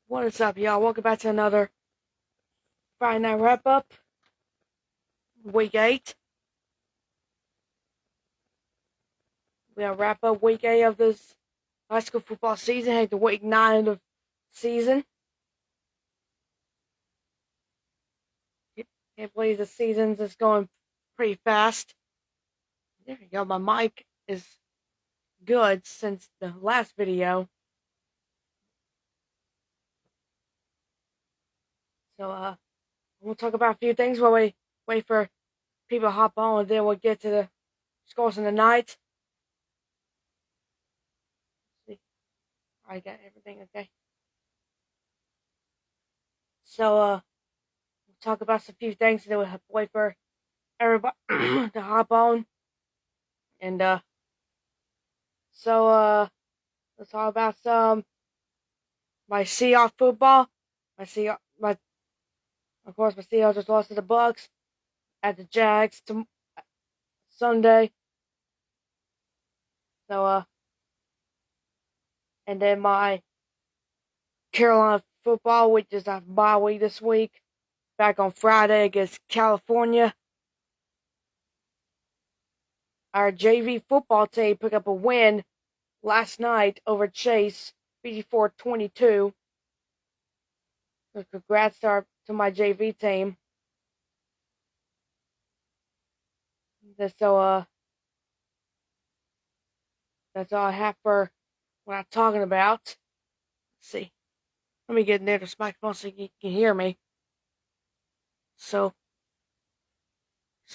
What is up, y'all? Welcome back to another Friday Night Wrap-Up, Week 8. We'll wrap up Week 8 of this high school football season, head to Week 9 of the season. Can't believe the season's just going pretty fast. There we go, my mic is good since the last video. So, we'll talk about a few things while we wait for people to hop on, and then we'll get to the scores in the night. Let's see. I got everything okay. So, we'll talk about some few things, and then we'll have to wait for everybody to hop on. And, so, let's talk about some my Seahawks football. Of course, my Seahawks just lost to the Bucks at the Jags Sunday. So, and then my Carolina football, which is a bye week this week, back on Friday against California. Our JV football team picked up a win last night over Chase, 54-22. So congrats to my JV team. So, that's all I have for what I'm talking about. Let's see. Let me get near this microphone so you can hear me. So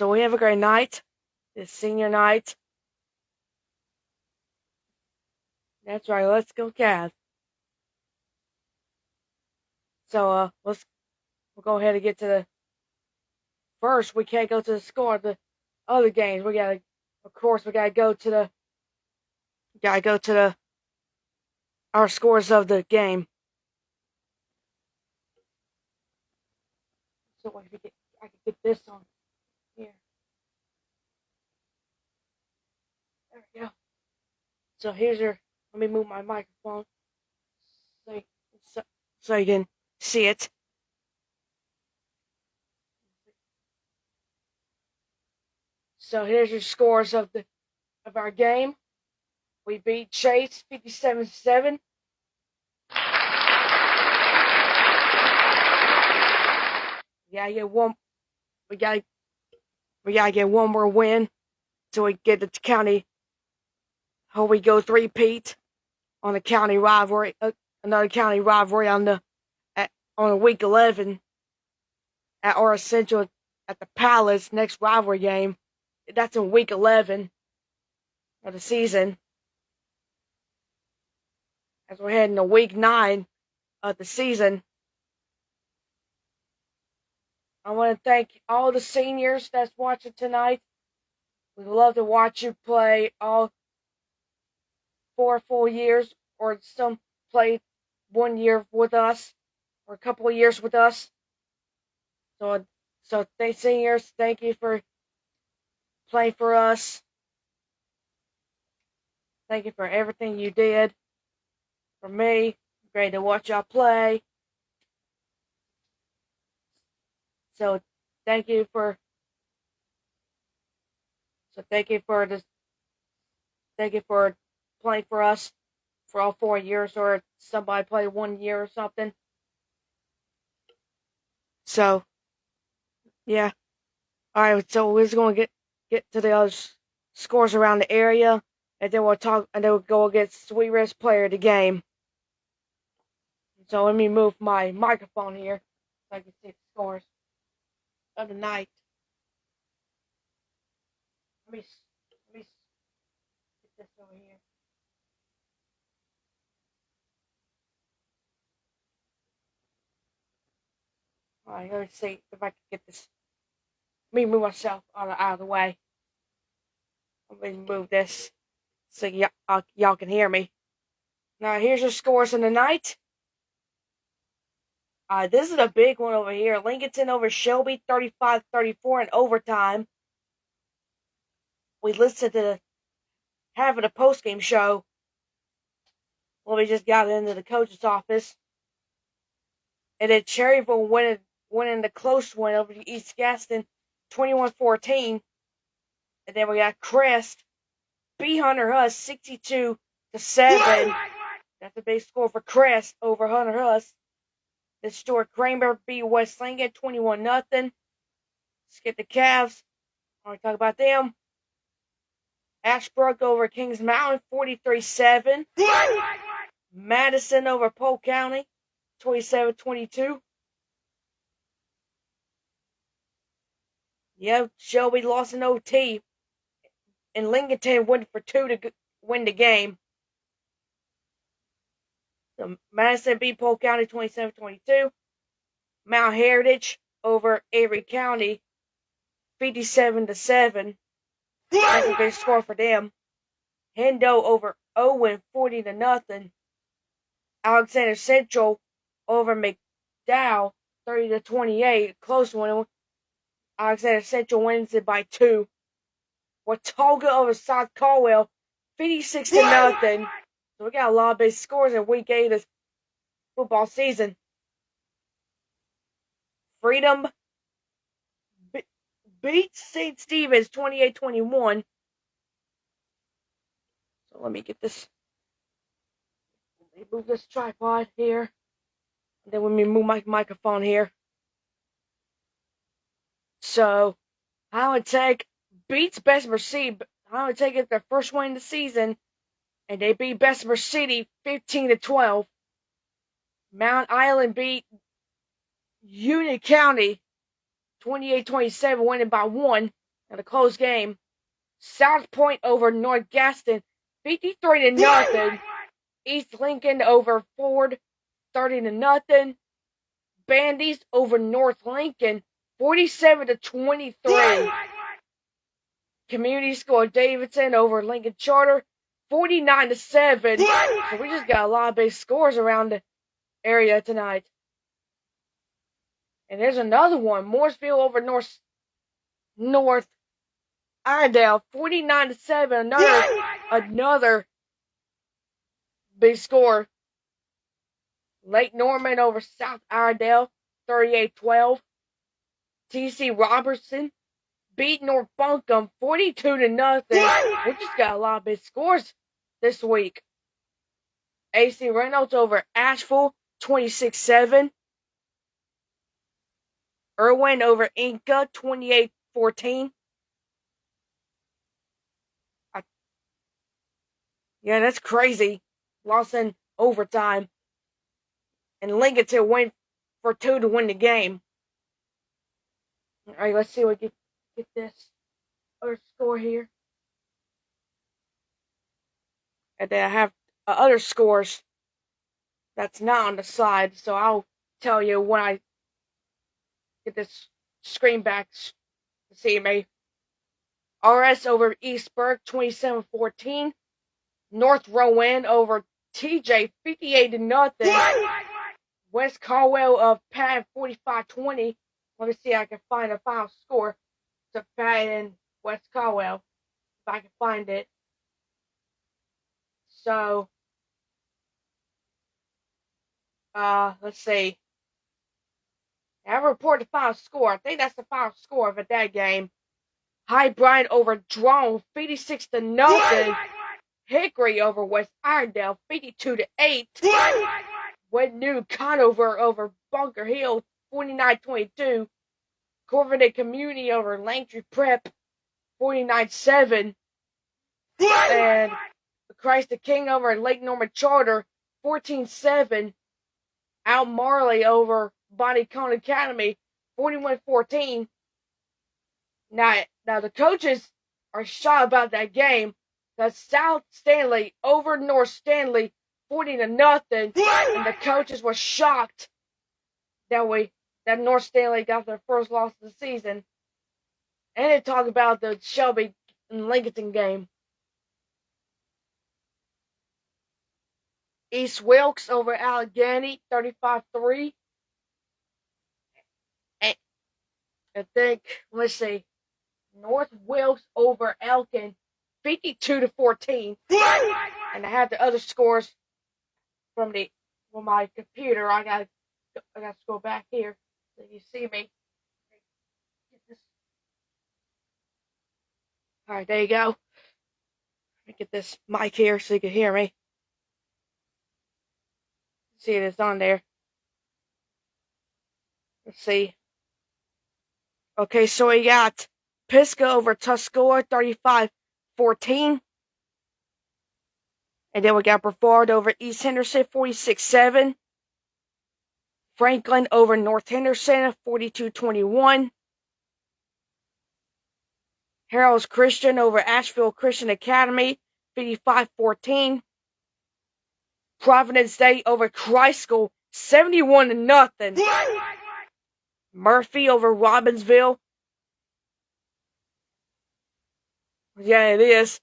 we have a great night. It's senior night. That's right. Let's go Cavs. So, we'll go ahead and get to the first. We can't go to the score of the other games. We gotta go to our scores of the game. So I can get this on here. There we go. So let me move my microphone so you can see it. So here's your scores of our game. We beat Chase 57-7. We gotta get one more win so we get the county. Hope we go 3-peat on the county rivalry. Another county rivalry on week 11 at Aura Central at the Palace. Next rivalry game. That's in week 11 of the season. As we're heading to week 9 of the season. I want to thank all the seniors that's watching tonight. We'd love to watch you play all 4 full years, or some play 1 year with us, or a couple of years with us. So thank seniors, thank you for playing for us. Thank you for everything you did for me. Great to watch y'all play. So thank you for playing for us for all 4 years, or somebody played 1 year or something. So yeah. Alright, so we're just gonna get to the other scores around the area, and then we'll go against Sweet Risk player of the game. So let me move my microphone here so I can see the scores of the night. Let me get this over here. Alright, let me see if I can get this. Let me move myself out of the way. Let me move this so y'all can hear me. Now here's your scores in the night. This is a big one over here. Lincolnton over Shelby, 35-34 in overtime. We listened to having a post-game show when we just got into the coach's office. And then Cherryville winning the close one over East Gaston, 21-14. And then we got Crest beat Hunter Huss 62-7. That's a big score for Crest over Hunter Huss. Then Stuart Kramer beat West Lincoln 21-0. Let's get the Cavs. I want to talk about them. Ashbrook over Kings Mountain 43-7. Madison over Polk County 27-22. Yep, Shelby lost in OT. And Lincolnton went for 2 to win the game. So Madison beat Polk County 27-22. Mount Heritage over Avery County 57-7. That's a big score for them. Hendo over Owen 40-0. Alexander Central over McDowell 30-28. Close one. Alexander Central wins it by 2. Watauga over South Caldwell 56-0. So we got a lot of big scores in week 8 of this football season. Freedom beats St. Stephen's 28-21. So let me get this. Let me move this tripod here. And then let me move my microphone here. So Highland Tech beats Bessemer City. Highland Tech is their first win of the season. And they beat Bessemer City 15-12. Mount Island beat Union County 28-27, winning by 1 in a close game. South Point over North Gaston 53-0. East Lincoln over Ford 30-0. Bandies over North Lincoln 47-23. Community School Davidson over Lincoln Charter 49-7. So we just got a lot of big scores around the area tonight. And there's another one. Mooresville over North Iredell 49-7. Another big score. Lake Norman over South Iredell 38-12. TC Robertson beat North Buncombe 42-0. We just got a lot of big scores this week. AC Reynolds over Asheville 26-7. Irwin over Inca 28-14. Yeah, that's crazy. Lost in overtime. And Lincoln went for 2 to win the game. Alright, let's see what we get this other score here. And then I have other scores that's not on the side, so I'll tell you when I get this screen back to see me. RS over East Burke 27-14. North Rowan over TJ 58-0. West Caldwell of Patton 45-20. Let me see if I can find a final score to Patton West Caldwell. If I can find it. So, let's see. I report the final score. I think that's the final score of that game. High Bryant over Drone 56-0. Hickory over West Iredell 52-8. West New Conover over Bunker Hill 49-22. Corvinet Community over Langtree Prep 49-7. And Christ the King over Lake Norman Charter 14-7. Al Marley over Bonnie Cone Academy 41-14. Now the coaches are shocked about that game. The South Stanley over North Stanley 40-0. And the coaches were shocked that North Stanley got their first loss of the season. And they talk about the Shelby and Lincoln game. East Wilkes over Allegheny 35-3. And I think, let's see, North Wilkes over Elkin 52-14. And I have the other scores from my computer. I got I got to go back here so you see me. All right, there you go. Let me get this mic here so you can hear me. See it is on there. Let's see. Okay, so we got Pisgah over Tuscola, 35-14. And then we got Brevard over East Henderson, 46-7. Franklin over North Henderson, 42-21. Harold's Christian over Asheville Christian Academy, 55-14. Providence Day over Christ School, 71-0. Murphy over Robbinsville. Yeah, it is.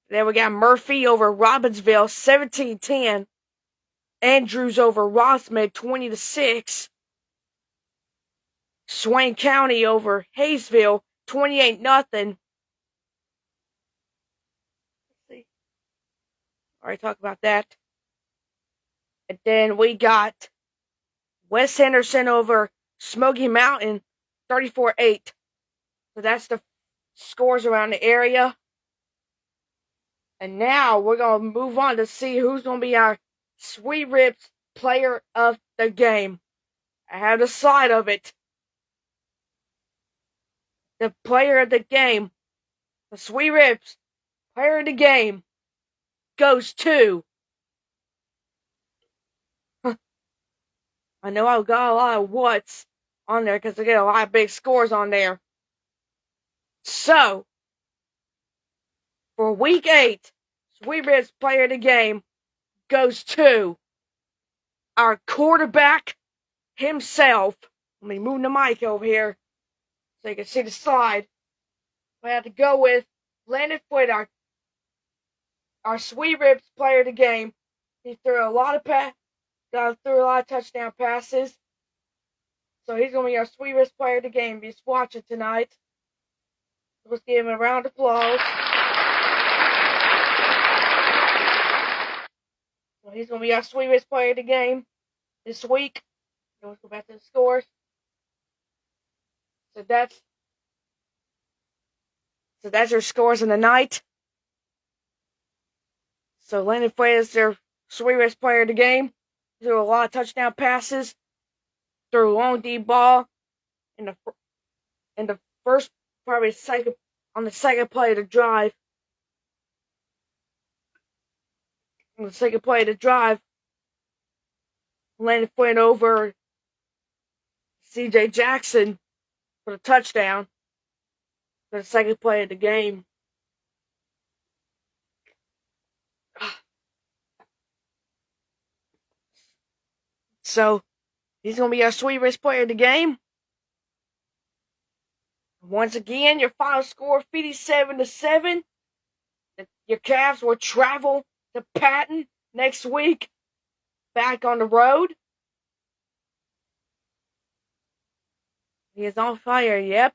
Then we got Murphy over Robbinsville, 17-10. Andrews over Rossman, 20-6. Swain County over Hayesville, 28-0. Let's see. Already talked about that. And then we got West Henderson over Smoky Mountain, 34-8. So that's the scores around the area. And now we're going to move on to see who's going to be our Sweet Rips player of the game. I have the slide of it. The player of the game, the Sweet Rips player of the game, goes to. I know I've got a lot of what's on there because I get a lot of big scores on there. So, for week 8, Sweet Rips player of the game goes to our quarterback himself. Let me move the mic over here so you can see the slide. I have to go with Landon Foote, our Sweet Rips player of the game. He threw a lot of touchdown passes. So he's going to be our Sweet Rips player of the game. He's watching tonight. Let's give him a round of applause. So he's going to be our Sweet Rips player of the game this week. So let's go back to the scores. So that's your scores in the night. So Landon Foote is their Sweet Rips player of the game. Threw a lot of touchdown passes. Threw a long deep ball in the first, probably on the second play of the drive. On the second play of the drive, Landon Foote over C.J. Jackson for the touchdown. For the second play of the game. So, he's going to be our Sweet Rips player of the game. Once again, your final score, 57-7. Your Cavs will travel to Patton next week. Back on the road. He is on fire, yep.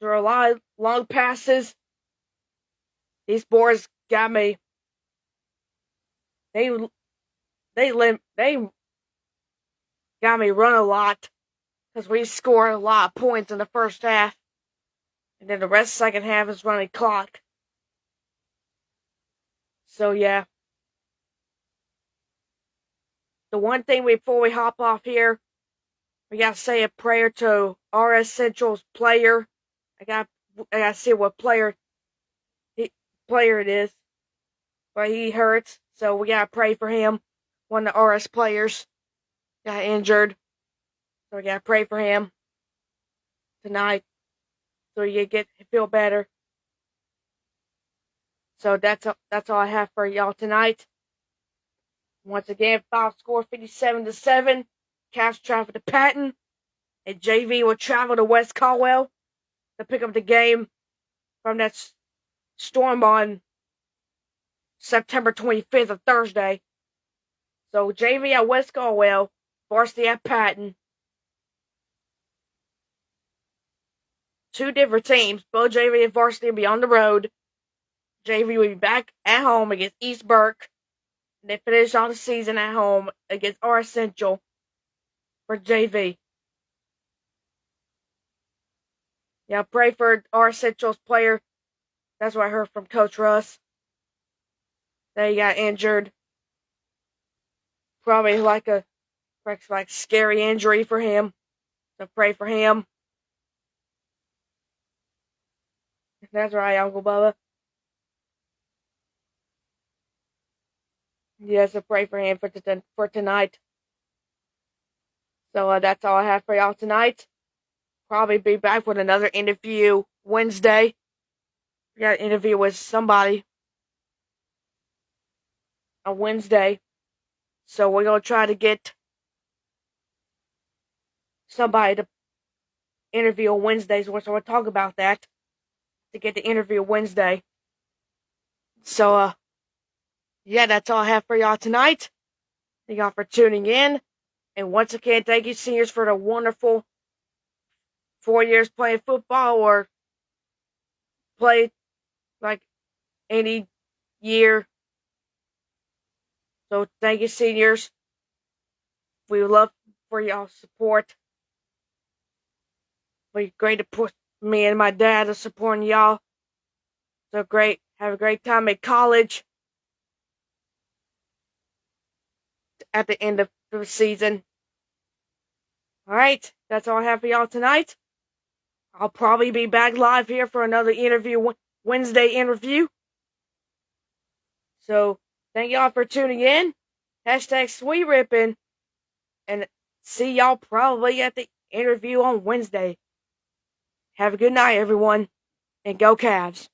There are a lot of long passes. These boys got me. They got me run a lot because we scored a lot of points in the first half. And then the rest of the second half is running clock. So, yeah. The one thing before we hop off here, we got to say a prayer to RS Central's player. I got to see what player it is. But he hurts, so we got to pray for him. One of the RS players got injured. So we got to pray for him tonight so you feel better. So that's all I have for y'all tonight. Once again, final score 57-7. Cavs travel to Patton, and JV will travel to West Caldwell to pick up the game from that storm on September 25th, a Thursday. So JV at West Caldwell, varsity at Patton. Two different teams. Both JV and varsity will be on the road. JV will be back at home against East Burke. And they finish off the season at home against RS Central. for JV. Yeah, pray for our Central's player. That's what I heard from Coach Russ. That he got injured. Probably like a scary injury for him. So pray for him. That's right, Uncle Bubba. Yeah, so pray for him for tonight. So that's all I have for y'all tonight. Probably be back with another interview Wednesday. We got an interview with somebody on Wednesday. So we're going to try to get somebody to interview on Wednesdays. So we'll talk about that to get the interview Wednesday. So, yeah, that's all I have for y'all tonight. Thank y'all for tuning in. And once again, thank you, seniors, for the wonderful 4 years playing football or play like any year. So thank you, seniors. We would love for y'all's support. Be great to put me and my dad are supporting y'all. So great. Have a great time at college at the end of the season. All right. That's all I have for y'all tonight. I'll probably be back live here for another interview, Wednesday interview. So thank y'all for tuning in. Hashtag Sweet Rippin'. And see y'all probably at the interview on Wednesday. Have a good night, everyone. And go Cavs.